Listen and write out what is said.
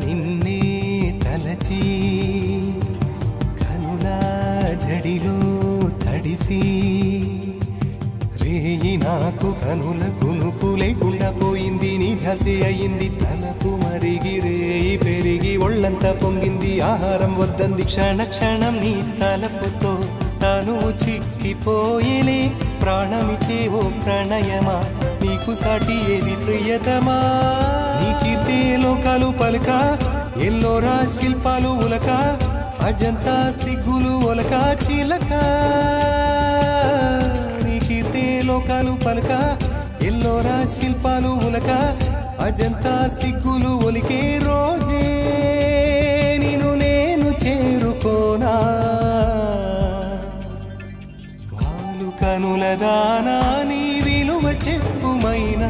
నిన్నే తలచి కనుల జడిలో తడిసి రేయి నాకు కనుల కునుకు లేకుండా పోయింది నీ ధ్యాసే అయింది తలపు మరిగి రేయి పెరిగి ఒళ్ళంతా పొంగింది ఆహారం వద్దంది క్షణ క్షణం నీ తలపుతో తను చిక్కిపోయేలే ప్రాణమిచే ఓ ప్రణయమా నీకు సాటి ఏది ప్రియతమా నీ కీర్తే లోకాలు పలుక ఎల్లోరా శిల్పాలు ఉలక అజంతా సిగ్గులు ఒలక చిలక నీ కీర్తే లోకాలు పలుక ఎల్లోరా శిల్పాలు ఉలక అజంతా సిగ్గులు ఒలికే రోజే నిన్ను నేను చేరుకోనా వాలు కనుల దానా నీ విలువ చెప్పుమైనా